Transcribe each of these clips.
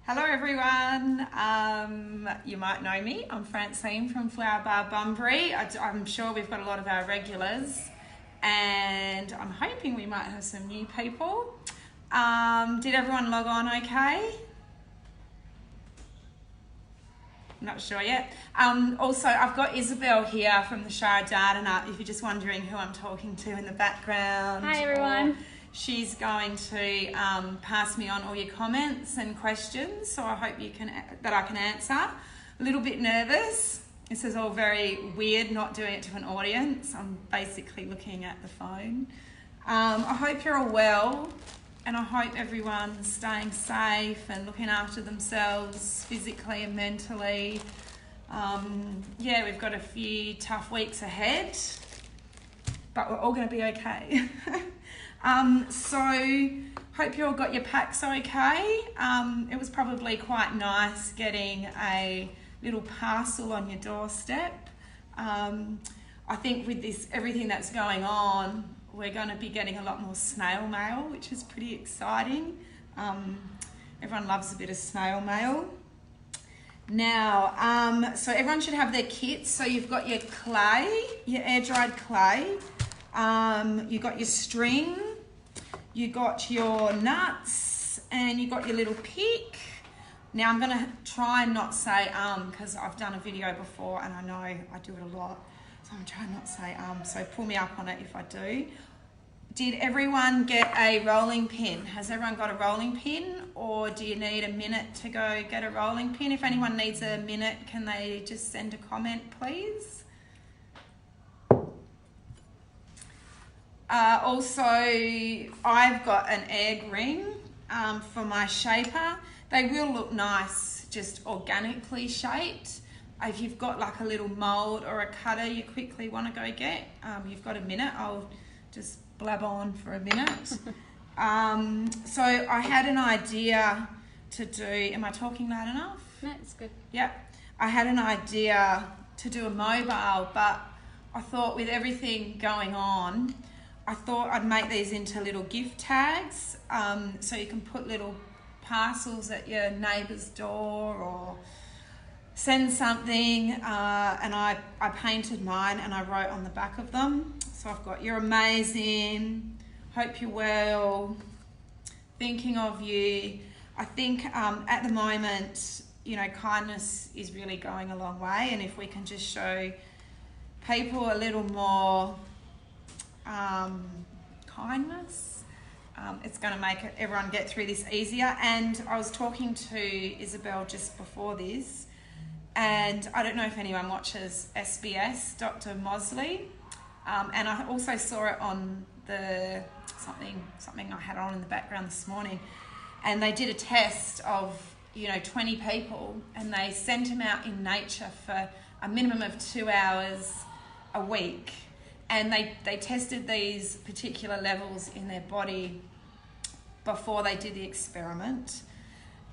Hello everyone, you might know me, I'm Francine from Flower Bar Bunbury. I'm sure we've got a lot of our regulars and I'm hoping we might have some new people. Did everyone log on okay? Not sure yet. Also, I've got Isabel here from the Shire of Dardanup, if you're just wondering who I'm talking to in the background. Hi everyone. She's going to pass me on all your comments and questions, so I hope that I can answer. A little bit nervous. This is all very weird, not doing it to an audience. I'm basically looking at the phone. I hope you're all well, and I hope everyone's staying safe and looking after themselves physically and mentally. Yeah, we've got a few tough weeks ahead, but we're all going to be okay. So hope you all got your packs okay. It was probably quite nice getting a little parcel on your doorstep. I think with everything that's going on, we're going to be getting a lot more snail mail, which is pretty exciting. Everyone loves a bit of snail mail. Now, so everyone should have their kits. So you've got your clay, your air-dried clay. You've got your string. You got your nuts and you got your little pick. Now I'm gonna try and not say because I've done a video before and I know I do it a lot. So I'm trying not to say so pull me up on it if I do. Did everyone get a rolling pin? Has everyone got a rolling pin, or do you need a minute to go get a rolling pin? If anyone needs a minute, can they just send a comment, please? Also, I've got an egg ring for my shaper. They will look nice, just organically shaped. If you've got like a little mould or a cutter you quickly want to go get, you've got a minute. I'll just blab on for a minute. So I had an idea to do, am I talking loud enough? No, it's good. Yep. I had an idea to do a mobile, but I thought with everything going on, I thought I'd make these into little gift tags, so you can put little parcels at your neighbour's door or send something, and I painted mine and I wrote on the back of them. So I've got, you're amazing, hope you're well, thinking of you. I think at the moment, you know, kindness is really going a long way, and if we can just show people a little more kindness, it's going to make everyone get through this easier. And I was talking to Isabel just before this, and I don't know if anyone watches SBS, Dr. Mosley, and I also saw it on the something I had on in the background this morning, and they did a test of 20 people, and they sent them out in nature for a minimum of 2 hours a week. And they tested these particular levels in their body before they did the experiment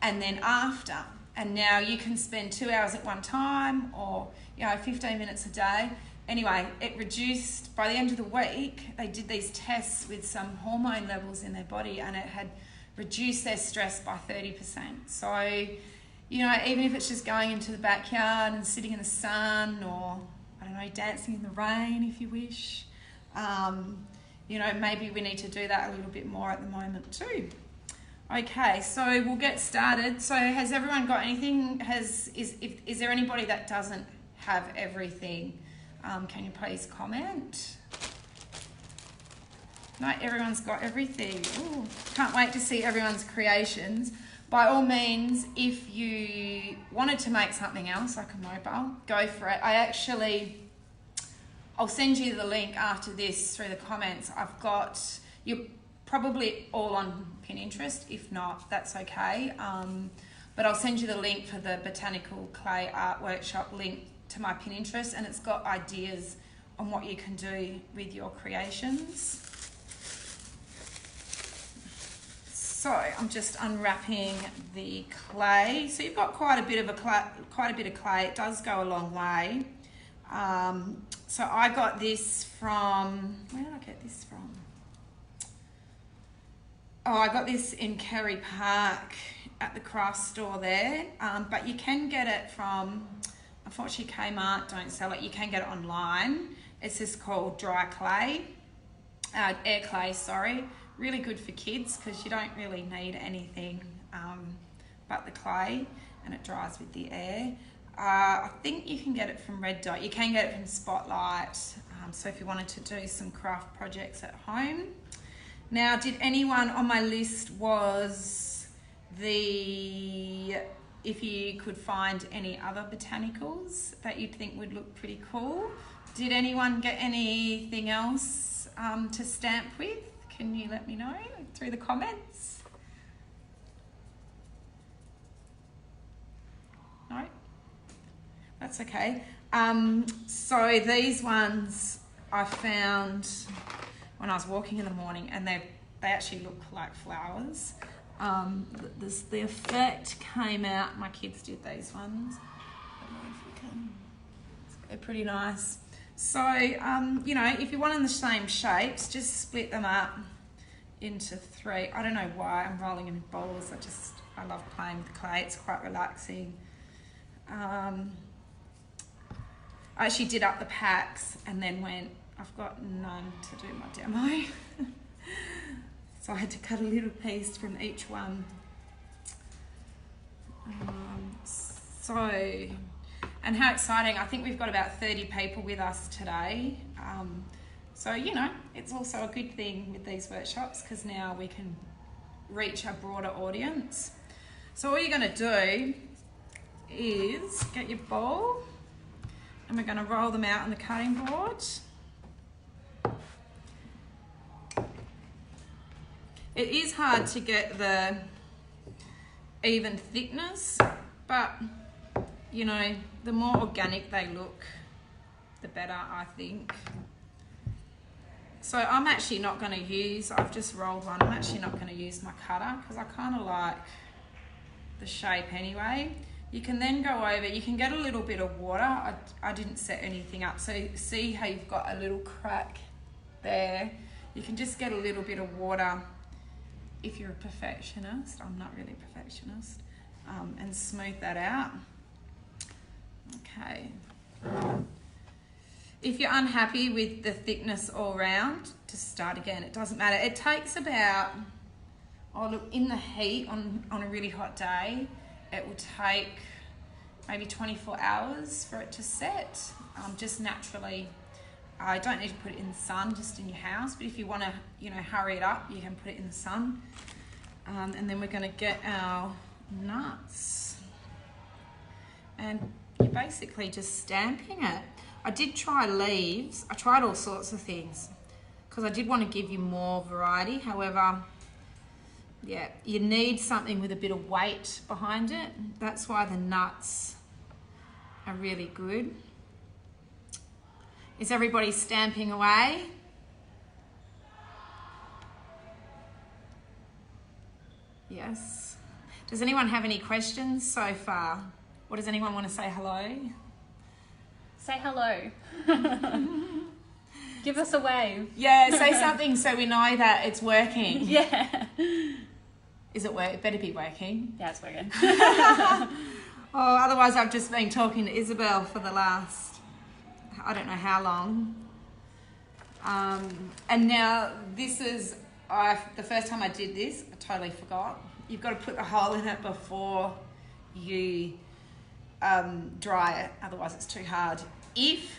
and then after. And now you can spend 2 hours at one time or 15 minutes a day. Anyway, it reduced, by the end of the week, they did these tests with some hormone levels in their body and it had reduced their stress by 30%. So, even if it's just going into the backyard and sitting in the sun, or I don't know, dancing in the rain if you wish. Maybe we need to do that a little bit more at the moment too. Okay, so we'll get started. So has everyone got anything? Is there anybody that doesn't have everything? Can you please comment? No, everyone's got everything. Ooh, can't wait to see everyone's creations. By all means, if you wanted to make something else, like a mobile, go for it. I'll send you the link after this through the comments. You're probably all on Pinterest. If not, that's okay. But I'll send you the link for the Botanical Clay Art Workshop link to my Pinterest, and it's got ideas on what you can do with your creations. So I'm just unwrapping the clay. So you've got quite a bit of clay. It does go a long way. So I got this from, where did I get this from? Oh, I got this in Kerry Park at the craft store there, but you can get it from, unfortunately Kmart don't sell it, you can get it online. It's just called dry clay, air clay, sorry. Really good for kids because you don't really need anything but the clay, and it dries with the air. I think you can get it from Red Dot, you can get it from Spotlight, so if you wanted to do some craft projects at home. Now, did anyone on my list was if you could find any other botanicals that you'd think would look pretty cool? Did anyone get anything else to stamp with? Can you let me know through the comments? No? That's okay. So these ones I found when I was walking in the morning, and they actually look like flowers. The effect came out, my kids did these ones. I don't know if you can. They're pretty nice. So, you know, if you want in the same shapes, just split them up into 3. I don't know why I'm rolling them in bowls. I love playing with clay. It's quite relaxing. I actually did up the packs and then went, I've got none to do my demo. So I had to cut a little piece from each one. And how exciting. I think we've got about 30 people with us today. So, you know, it's also a good thing with these workshops because now we can reach a broader audience. So all you're going to do is get your bowl and we're going to roll them out on the cutting board. It is hard to get the even thickness, but you know, the more organic they look, the better, I think. So I'm actually not going to use, I've just rolled one, I'm actually not going to use my cutter because I kind of like the shape anyway. You can then go over, you can get a little bit of water. I didn't set anything up, so see how you've got a little crack there. You can just get a little bit of water if you're a perfectionist. I'm not really a perfectionist. And smooth that out. Okay. If you're unhappy with the thickness all round, just start again. It doesn't matter. It takes about, oh look, in the heat on a really hot day, it will take maybe 24 hours for it to set, just naturally. I don't need to put it in the sun, just in your house, but if you want to, you know, hurry it up, you can put it in the sun. And then we're going to get our nuts. And you're basically just stamping it. I did try leaves. I tried all sorts of things because I did want to give you more variety. However, yeah, you need something with a bit of weight behind it. That's why the nuts are really good. Is everybody stamping away? Yes. Does anyone have any questions so far? Or does anyone want to say hello? Say hello. Give us a wave. Yeah, say something so we know that it's working. Yeah. Is it work? It better be working. Yeah, it's working. Oh, otherwise I've just been talking to Isabel for the last, I don't know how long. And now this is, the first time I did this, I totally forgot. You've got to put the hole in it before you dry it, otherwise it's too hard. If,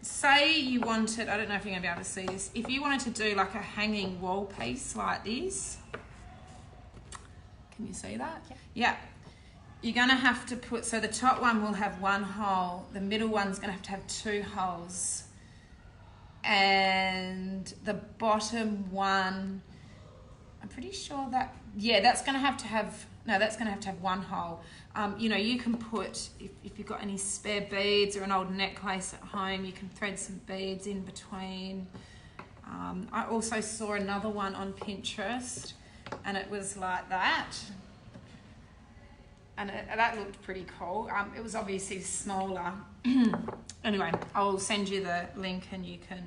say you wanted, I don't know if you're going to be able to see this, if you wanted to do like a hanging wall piece like this, can you see that? Yeah. Yeah. You're going to have to put, so the top one will have 1 hole, the middle one's going to have 2 holes, and the bottom one, I'm pretty sure that, yeah, that's going to have, no, that's going to have 1 hole. You know, you can put, if you've got any spare beads or an old necklace at home, you can thread some beads in between. I also saw another one on Pinterest, and it was like that. And that looked pretty cool. It was obviously smaller. Anyway, I'll send you the link and you can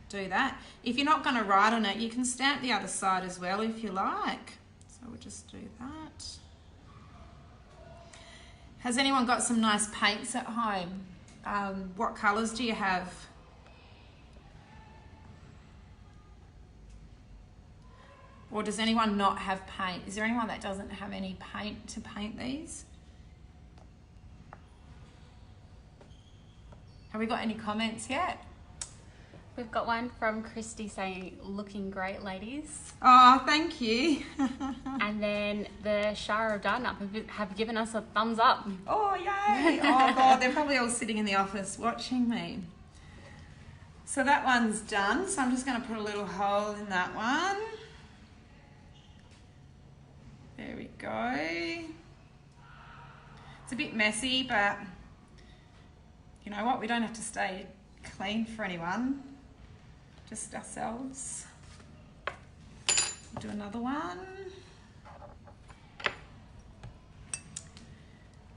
do that. If you're not going to write on it, you can stamp the other side as well if you like. So we'll just do that. Has anyone got some nice paints at home? What colours do you have? Or does anyone not have paint? Is there anyone that doesn't have any paint to paint these? Have we got any comments yet? We've got one from Christy saying, looking great, ladies. Oh, thank you. And then the Shire of Dardanup have given us a thumbs up. Oh, yay. Oh, God, they're probably all sitting in the office watching me. So that one's done. So I'm just going to put a little hole in that one. There we go. It's a bit messy, but you know what? We don't have to stay clean for anyone. Just ourselves. We'll do another one.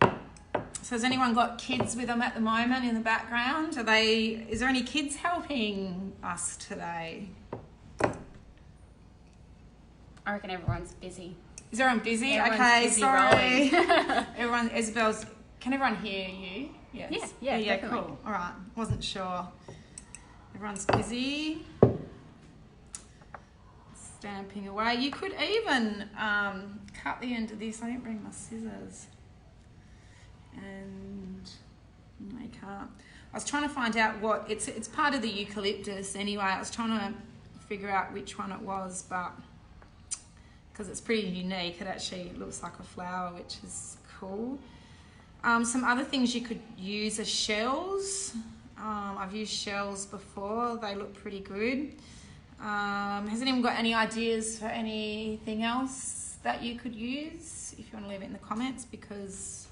So has anyone got kids with them at the moment in the background? Is there any kids helping us today? I reckon everyone's busy. Is everyone busy? Everyone's okay, busy sorry. Can everyone hear you? Yes. Yeah, Yeah, definitely. cool. All right, wasn't sure. Everyone's busy. Stamping away. You could even cut the end of this. I didn't bring my scissors. And no, you can't. I was trying to find out what, it's part of the eucalyptus anyway. I was trying to figure out which one it was, but because it's pretty unique, it actually looks like a flower, which is cool. Some other things you could use are shells. I've used shells before, they look pretty good. Has anyone got any ideas for anything else that you could use? If you want to leave it in the comments, because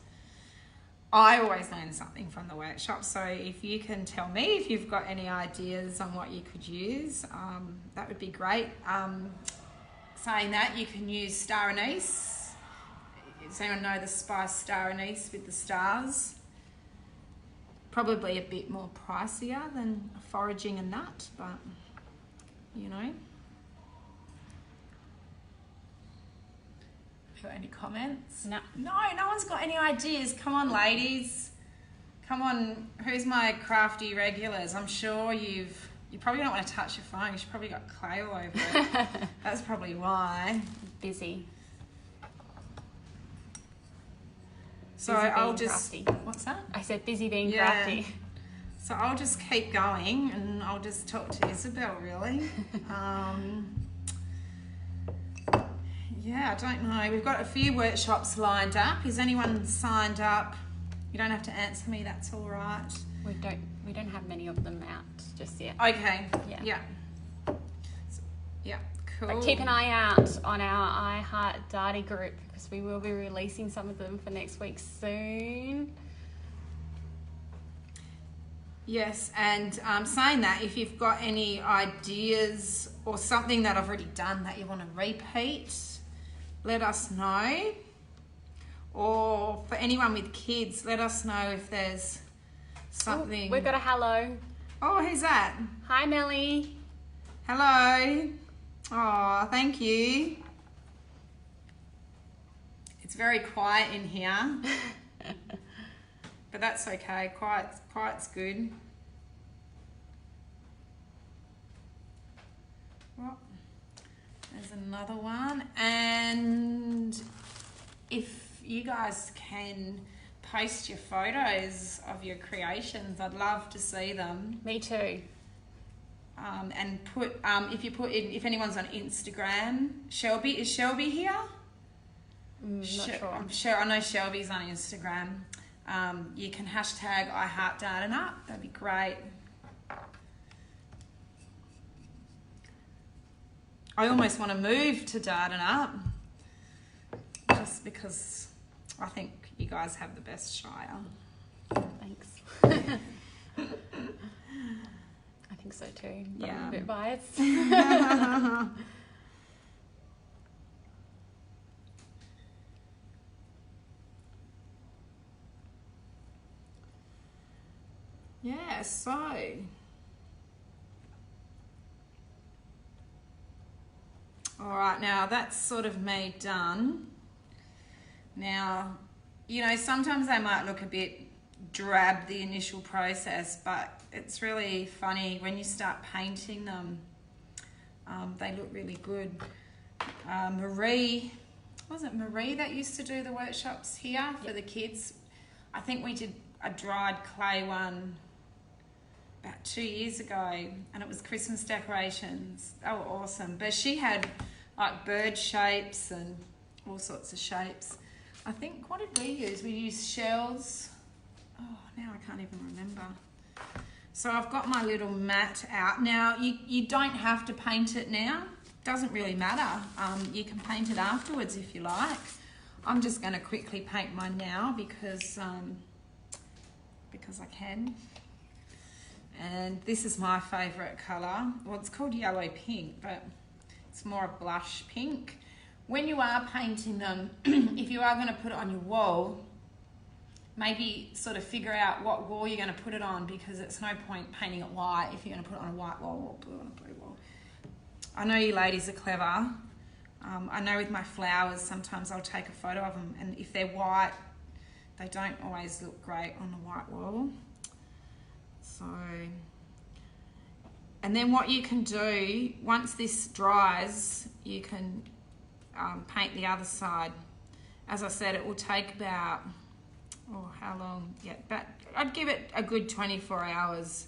I always learn something from the workshop. So if you can tell me if you've got any ideas on what you could use, that would be great. Saying that, you can use star anise. Does anyone know the spice star anise with the stars? Probably a bit more pricier than foraging a nut, but you know. Got any comments? No. No one's got any ideas. Come on, ladies. Come on, who's my crafty regulars? I'm sure you probably don't want to touch your phone. You've probably got clay all over it. That's probably why. Busy. So Busy I'll being just... crafty. What's that? I said busy being Yeah. crafty. So I'll just keep going and I'll just talk to Isabel, really. Yeah, I don't know. We've got a few workshops lined up. Is anyone signed up? You don't have to answer me, that's all right. We don't have many of them out just yet. Okay. Yeah. Yeah. Yeah, cool. But keep an eye out on our iHeartDardanup group, because we will be releasing some of them for next week soon. Yes, and saying that, if you've got any ideas or something that I've already done that you want to repeat, let us know. Or for anyone with kids, let us know if there's something. Ooh, we've got a hello. Oh, who's that? Hi, Melly. Hello. Oh, thank you. It's very quiet in here. But that's okay. Quiet's good. Well, there's another one. And if you guys can post your photos of your creations, I'd love to see them. Me too. And put if anyone's on Instagram, is Shelby here? Not sure. I'm sure. I know Shelby's on Instagram. You can hashtag iheartdardanup. That'd be great. I almost want to move to Dardanup just because I think you guys have the best Shire. Thanks. I think so too. But Yeah. I'm a bit biased. Yeah, so all right, now that's sort of me done. Now you know, sometimes they might look a bit drab, the initial process, but it's really funny when you start painting them. They look really good. Marie, was it Marie that used to do the workshops here for the kids? I think we did a dried clay one about 2 years ago, and it was Christmas decorations. They were awesome. But she had like bird shapes and all sorts of shapes. I think, what did we use? We used shells. Oh, now I can't even remember. So I've got my little mat out. Now, you don't have to paint it now. Doesn't really matter. You can paint it afterwards if you like. I'm just going to quickly paint mine now because I can. And this is my favourite colour. Well, it's called yellow pink, but it's more a blush pink. When you are painting them, if you are going to put it on your wall, maybe sort of figure out what wall you're going to put it on, because it's no point painting it white if you're going to put it on a white wall or blue on a blue wall. I know you ladies are clever. I know with my flowers, sometimes I'll take a photo of them, and if they're white, they don't always look great on a white wall. So, and then what you can do, once this dries, you can paint the other side. As I said, it will take about, oh, how long? Yeah, but I'd give it a good 24 hours.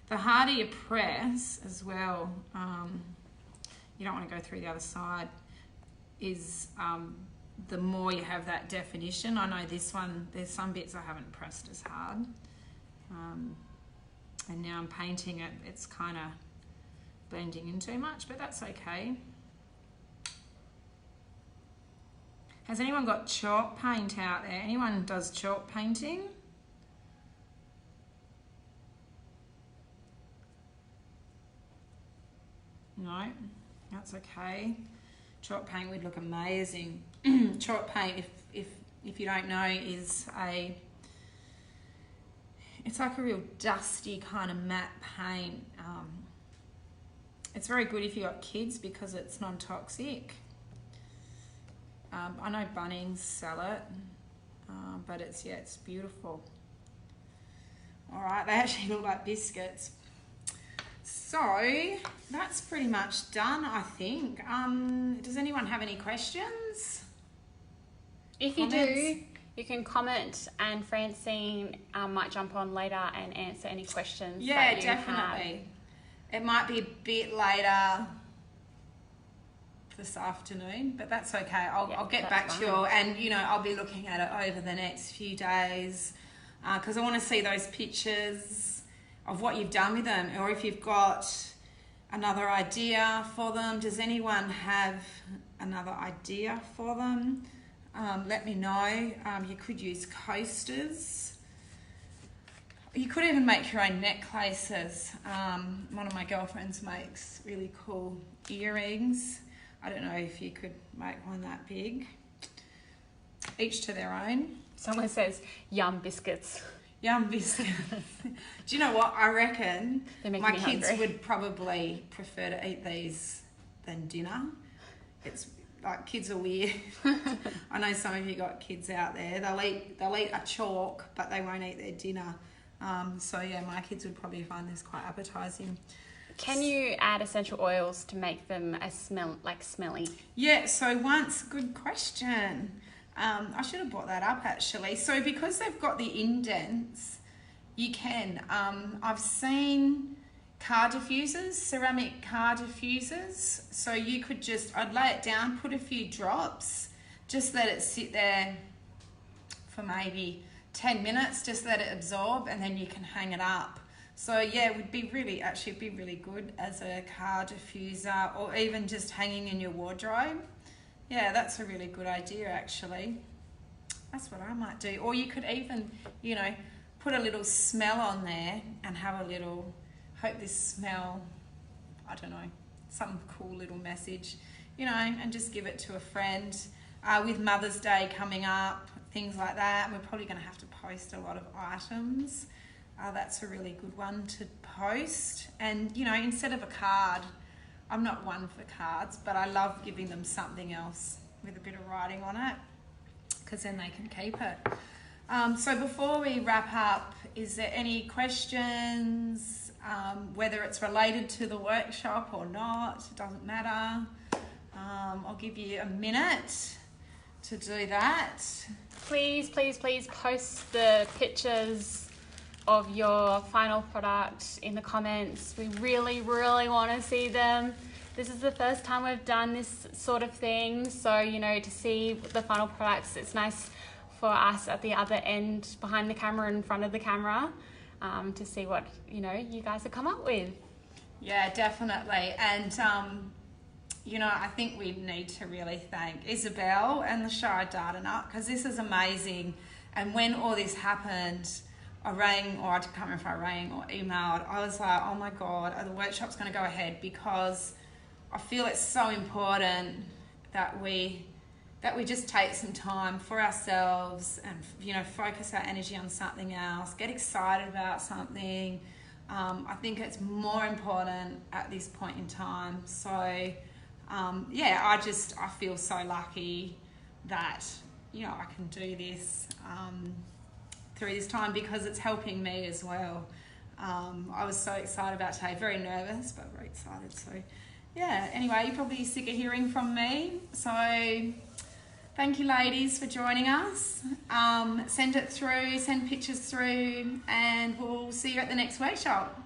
The harder you press as well, you don't want to go through the other side, is the more you have that definition. I know this one, there's some bits I haven't pressed as hard. And now I'm painting it, it's kind of blending in too much, but that's okay. Has anyone got chalk paint out there? Anyone does chalk painting? No, that's okay. Chalk paint would look amazing. Chalk paint, if you don't know, is it's like a real dusty kind of matte paint. It's very good if you've got kids because it's non-toxic. I know Bunnings sell it, but it's beautiful. All right, they actually look like biscuits. So that's pretty much done, I think. Does anyone have any questions? If you do, you can comment, and Francine might jump on later and answer any questions. Yeah, that you definitely. have. It might be a bit later this afternoon, but that's okay. I'll get back to you, and you know, I'll be looking at it over the next few days because I want to see those pictures of what you've done with them, or if you've got another idea for them. Does anyone have another idea for them? Let me know. You could use coasters. You could even make your own necklaces. One of my girlfriends makes really cool earrings. I don't know if you could make one that big. Each to their own. Someone says, yum biscuits. Yum biscuits. Do you know what? I reckon my kids hungry. would probably prefer to eat these than dinner. It's like, kids are weird. I know some of you got kids out there. They'll eat a chalk, but they won't eat their dinner. So yeah, my kids would probably find this quite appetizing. Can you add essential oils to make them smelly? Yeah, so good question. I should have brought that up actually. So because they've got the indents, you can. I've seen car diffusers, ceramic car diffusers. So you could I'd lay it down, put a few drops, just let it sit there for maybe 10 minutes, just let it absorb, and then you can hang it up. So yeah, it would be really good as a car diffuser, or even just hanging in your wardrobe. Yeah, that's a really good idea actually. That's what I might do. Or you could even, you know, put a little smell on there and have a little, hope this smell, I don't know, some cool little message, you know, and just give it to a friend. With Mother's Day coming up, things like that, we're probably going to have to post a lot of items. That's a really good one to post. And, you know, instead of a card, I'm not one for cards, but I love giving them something else with a bit of writing on it, because then they can keep it. So before we wrap up, is there any questions, whether it's related to the workshop or not? It doesn't matter. I'll give you a minute to do that. Please, please, please post the pictures of your final product in the comments. We really, really want to see them. This is the first time we've done this sort of thing, so to see the final products, it's nice for us at the other end, behind the camera and in front of the camera, to see what you guys have come up with. Yeah, definitely. And I think we need to really thank Isabel and the Shire of Dardanup, because this is amazing. And when all this happened, I rang, or I can't remember if I rang or emailed, I was like, oh my God, the workshop's going to go ahead, because I feel it's so important that we just take some time for ourselves and, focus our energy on something else, get excited about something. I think it's more important at this point in time. So, I feel so lucky that, I can do this through this time, because it's helping me as well. I was so excited about today, very nervous, but very excited. So, anyway, you're probably sick of hearing from me. So, thank you, ladies, for joining us. Send it through, send pictures through, and we'll see you at the next workshop.